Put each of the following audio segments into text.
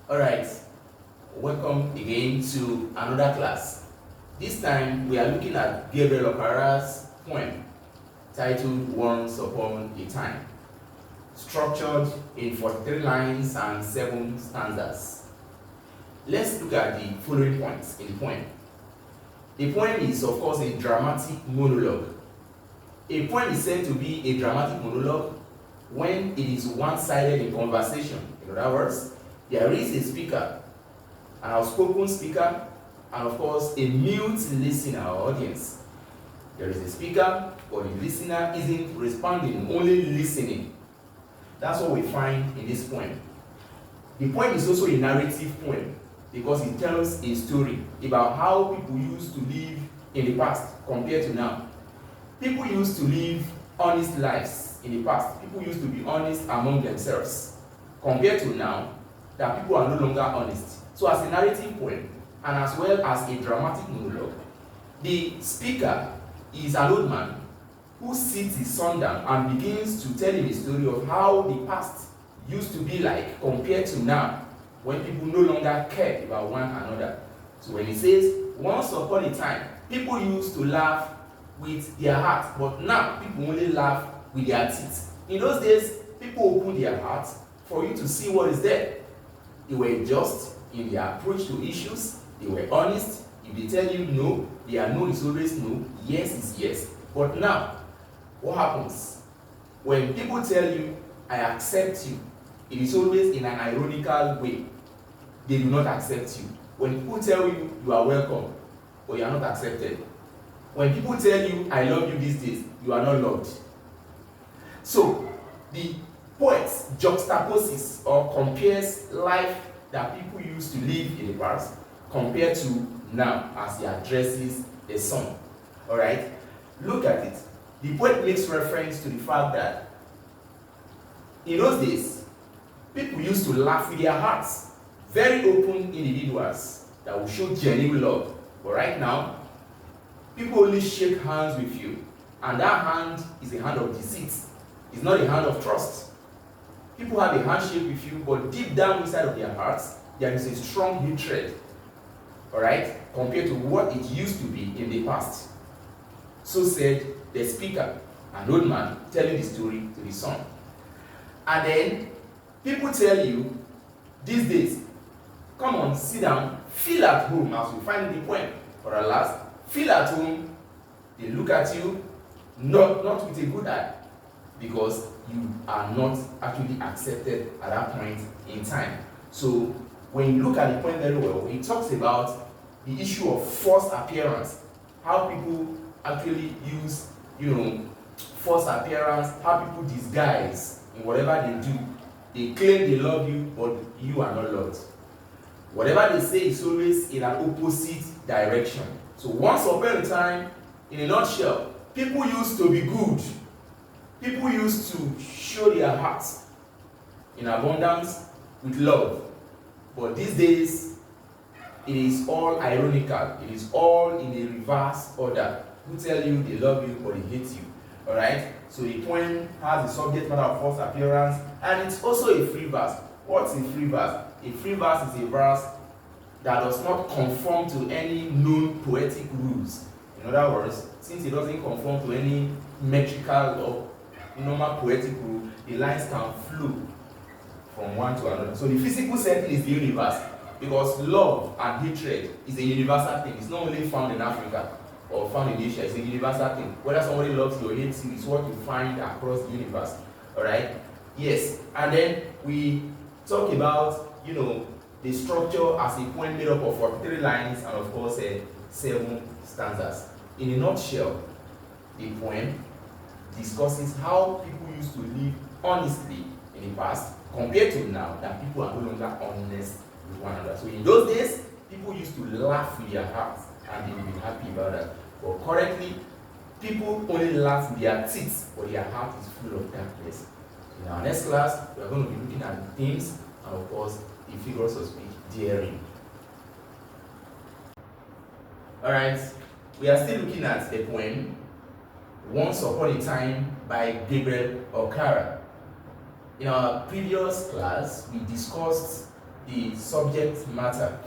Alright, welcome again to another class. This time we are looking at Gabriel Okara's poem titled Once Upon a Time, structured in 43 lines and 7 stanzas. Let's look at the following points in the poem. The poem is, of course, a dramatic monologue. A poem is said to be a dramatic monologue when it is one-sided in conversation. In other words, there is a speaker, an outspoken speaker, and of course a mute listener or audience. There is a speaker, but the listener isn't responding, only listening. That's what we find in this poem. The poem is also a narrative poem because it tells a story about how people used to live in the past compared to now. People used to live honest lives in the past. People used to be honest among themselves compared to now that people are no longer honest. So as a narrative poem, and as well as a dramatic monologue, the speaker is an old man who sits his son down and begins to tell him a story of how the past used to be like compared to now, when people no longer care about one another. So when he says, once upon a time, people used to laugh with their hearts, but now people only laugh with their teeth. In those days, people opened their hearts for you to see what is there. They were just in their approach to issues. They were honest. If they tell you no, their no is always no, yes is yes. But now, what happens? When people tell you, I accept you, it is always in an ironical way. They do not accept you. When people tell you, you are welcome, but you are not accepted. When people tell you, I love you these days, you are not loved. So, the poet juxtaposes or compares life that people used to live in the past compared to now as he addresses the son. Alright? Look at it. The poet makes reference to the fact that in those days, people used to laugh with their hearts. Very open individuals that will show genuine love. But right now, people only shake hands with you. And that hand is a hand of deceit. It's not a hand of trust. People have a handshake with you, but deep down inside of their hearts, there is a strong hatred, all right, compared to what it used to be in the past. So said the speaker, an old man, telling the story to the son. And then people tell you these days, come on, sit down, feel at home, as we find in the poem. For alas, feel at home. They look at you, not with a good eye, because you are not actually accepted at that point in time. So when you look at the point very well, it talks about the issue of false appearance, how people actually use, false appearance, how people disguise in whatever they do. They claim they love you, but you are not loved. Whatever they say is always in an opposite direction. So once upon a time, in a nutshell, people used to be good. People used to show their hearts in abundance with love. But these days, it is all ironical. It is all in a reverse order. Who tell you they love you, but they hate you. Alright? So the poem has a subject matter of false appearance, and it's also a free verse. What's a free verse? A free verse is a verse that does not conform to any known poetic rules. In other words, since it doesn't conform to any metrical or normal poetic rule, the lines can flow from one to another. So the physical setting is the universe, because love and hatred is a universal thing. It's not only found in Africa or found in Asia, it's a universal thing. Whether somebody loves you or hates you, it's what you find across the universe. Alright? Yes. And then we talk about, the structure as a poem made up of 43 lines and of course 7 stanzas. In a nutshell, the poem discusses how people used to live honestly in the past compared to now that people are no longer honest with one another. So in those days, people used to laugh with their hearts and they would be happy about that. But currently, people only laugh with their teeth, but their heart is full of darkness. In our next class, we are going to be looking at the themes and of course the figures of speech, daring. Alright, we are still looking at a poem, Once Upon a Time by Gabriel Okara. In our previous class, we discussed the subject matter.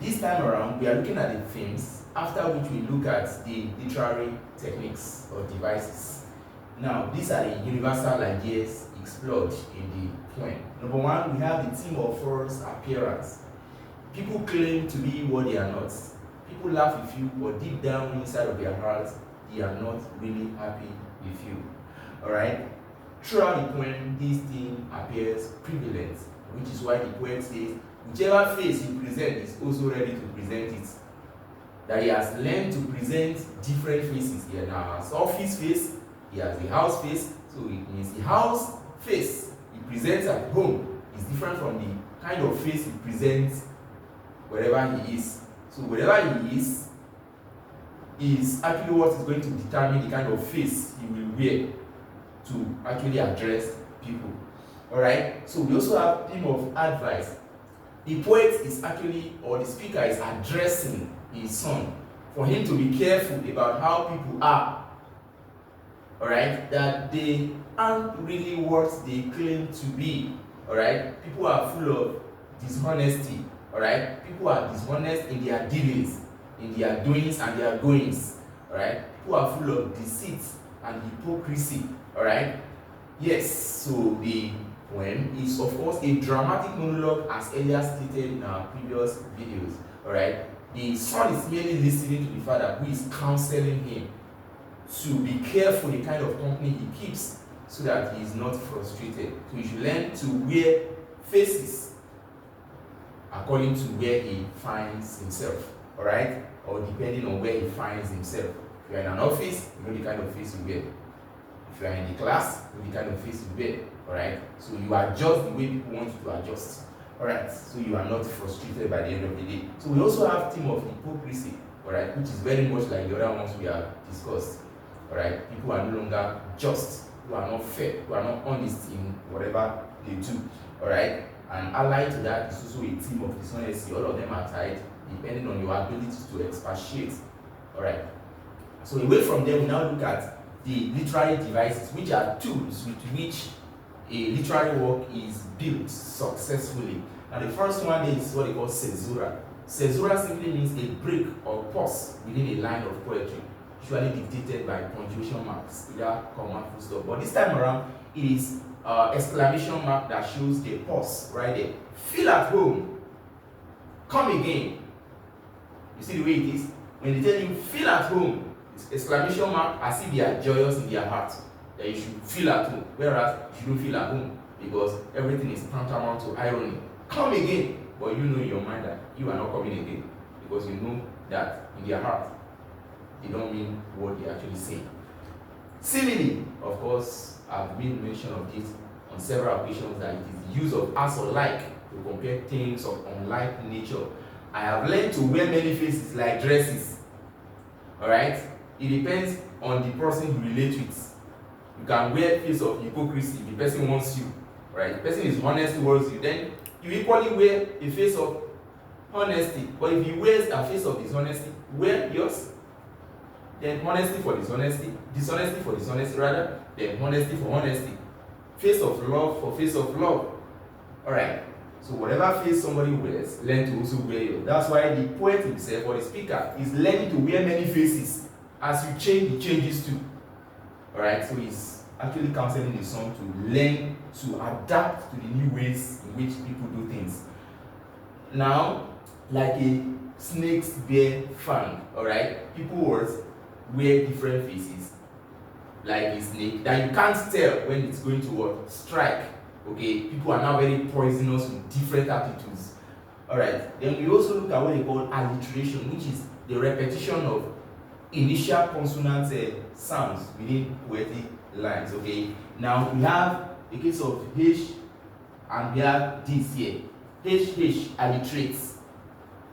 This time around, we are looking at the themes, after which we look at the literary techniques or devices. Now, these are the universal ideas explored in the poem. Number one, we have the theme of false appearance. People claim to be what they are not. People laugh with you, but deep down inside of their hearts, they are not really happy with you. Alright? Throughout the poem, this theme appears prevalent, which is why the poet says, whichever face he presents is also ready to present it. That he has learned to present different faces. He now has office face, he has a house face, so it means the house face he presents at home is different from the kind of face he presents wherever he is. So wherever he is actually what is going to determine the kind of face he will wear to actually address people. Alright, so we also have theme of advice. The poet is actually, or the speaker is addressing his son for him to be careful about how people are. Alright, that they aren't really what they claim to be. Alright, people are full of dishonesty. Alright, people are dishonest in their dealings, in their doings and their goings. Alright, people are full of deceit and hypocrisy. Alright, yes, so the poem is of course a dramatic monologue as earlier stated in our previous videos. Alright, the son is merely listening to the father who is counseling him to be careful the kind of company he keeps so that he is not frustrated. So he should learn to wear faces according to where he finds himself. Alright, or depending on where he finds himself. If you are in an office, you know the kind of face you wear. If you are in the class, you know the kind of face you wear. Alright, so you adjust the way people want you to adjust. Alright, so you are not frustrated by the end of the day. So we also have theme of hypocrisy, alright, which is very much like the other ones we have discussed. Alright, people are no longer just, who are not fair, who are not honest in whatever they do. Alright, and allied to that is also a theme of dishonesty. All of them are tied depending on your ability to expatiate. Alright, so away from there, we now look at the literary devices, which are tools with which a literary work is built successfully. And the first one is what they call caesura. Caesura simply means a break or pause within a line of poetry, usually dictated by punctuation marks, either comma, full stop. But this time around, it is exclamation mark that shows the pause right there. Feel at home. Come again. You see the way it is? When they tell you feel at home, it's exclamation mark as if they are joyous in their heart. That you should feel at home, whereas you don't feel at home because everything is tantamount to irony. Come again, but you know in your mind that you are not coming again because you know that in their heart they don't mean what they actually say. Simile, of course, I've made mention of this on several occasions that it is the use of as or like to compare things of unlike nature. I have learned to wear many faces like dresses. Alright? It depends on the person you relate with. You can wear a face of hypocrisy, the person wants you, right? The person is honest towards you, then you equally wear a face of honesty. But if he wears a face of dishonesty, wear yours. Then honesty for dishonesty, dishonesty for dishonesty rather, then honesty for honesty. Face of love for face of love. Alright. So whatever face somebody wears, learn to also wear yours. That's why the poet himself or the speaker is learning to wear many faces. As you change, he changes too. Alright, so he's actually counseling his son to learn to adapt to the new ways in which people do things. Now, like a snake's bare fang, alright, people wear different faces, like a snake, that you can't tell when it's going to what? Strike. Okay, people are now very poisonous with different attitudes. Alright, then we also look at what they call alliteration, which is the repetition of initial consonant sounds within poetic lines. Okay, now we have a case of H and we have this here. H alliterates.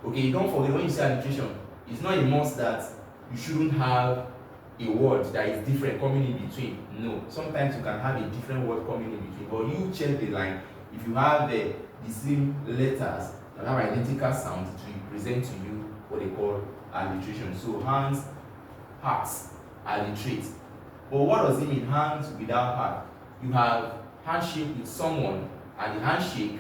Okay, don't forget when you say alliteration, it's not a must that you shouldn't have a word that is different coming in between. No, sometimes you can have a different word coming in between, but you check the line. If you have the same letters that have identical sounds, it will present to you what they call alliteration. So hands, hearts, alliterate. But what does it mean, hands without heart? You have handshake with someone, and the handshake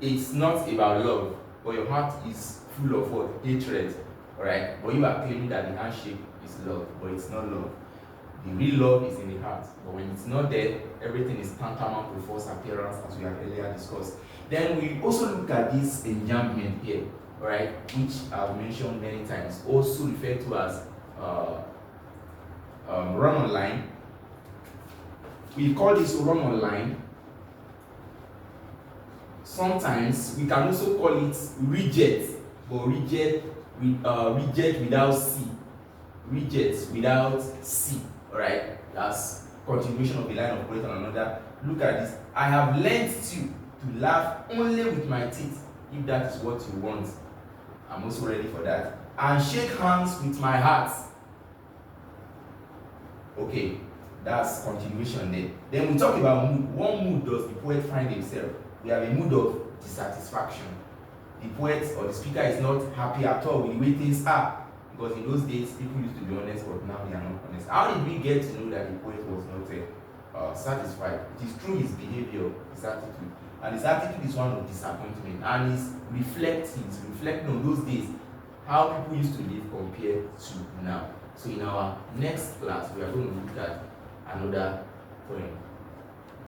it's not about love, but your heart is full of what? Hatred. Alright? But you are claiming that the handshake is love, but it's not love. The real love is in the heart. But when it's not there, everything is tantamount to false appearance, as we have earlier discussed. Then we also look at this enjambment here, alright, which I've mentioned many times, also referred to as run online. We call this run online. Sometimes we can also call it reject, but reject without C. Reject without C. Alright, that's continuation of the line of quote on another. Look at this. I have learned to laugh only with my teeth, if that is what you want. I'm also ready for that. And shake hands with my heart. Okay, that's continuation there. Then we talk about mood. What mood does the poet find himself? We have a mood of dissatisfaction. The poet or the speaker is not happy at all with the way things are. Because in those days, people used to be honest, but now they are not honest. How did we get to know that the poet was not satisfied? It is through his behavior, his attitude. And his attitude is one of disappointment. And he's reflecting on those days, how people used to live compared to now. So in our next class, we are going to look at another poem.